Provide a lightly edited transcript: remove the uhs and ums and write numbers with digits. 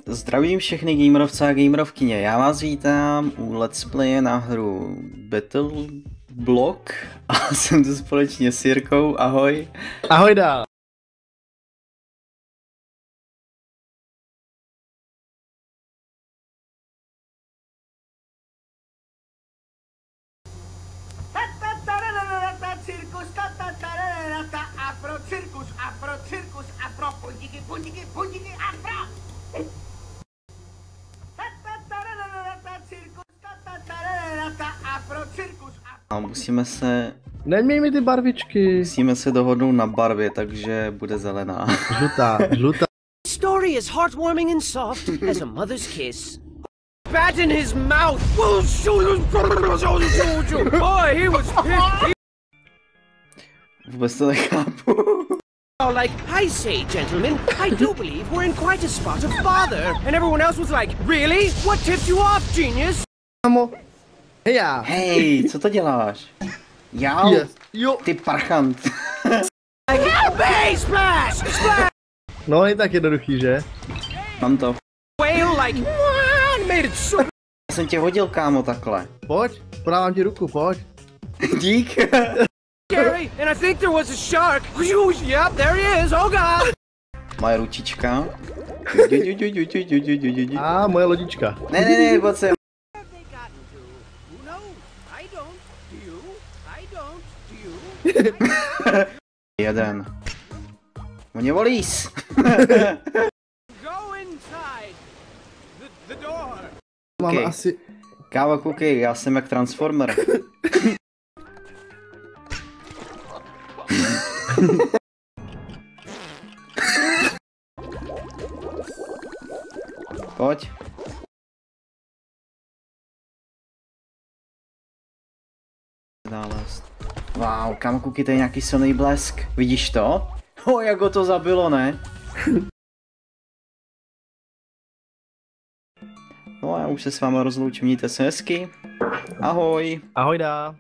Zdravím všechny gamerovce a gamerovkyně, já vás vítám u Let's Playe na hru Battle Block a jsem tu společně s Jirkou, ahoj. Ahoj dál. Afro, pundiky, afro! A musíme se Neměj mi ty barvičky. dohodnout na barvě, takže bude zelená. Žlutá. Story is heartwarming and soft as a mother's kiss. Bat in his mouth. Boy, he was pissed. Vůbec to nechápu. Like, I say, gentlemen, I do believe we're in quite a spot of bother. And everyone else was like, really? What tipped you off, genius? Kámo. Hej já. Hej, co to děláš? Já? Yes. Jo. Ty parchant. Like, base splash! Splash! No je tak jednoduchý, že? Mám to. Whale like, made it so. Já jsem tě hodil, kámo, takhle. Pojď, podávám ti ruku, pojď. Dík. Scary, and I think there was a shark. Yep, there he is. Oh god. Moje ručička. A moje lodička. Ne, pojď sem. Jeden. Mě volís. Máme Okay. asi... Káva, koukej, já jsem jak Transformer. Pojď. Wow, kámo, koukej, to je nějaký silný blesk. Vidíš to? Jak ho to zabilo, ne? No a já už se s vámi rozloučím, mějte se hezky. Ahoj. Ahoj dál.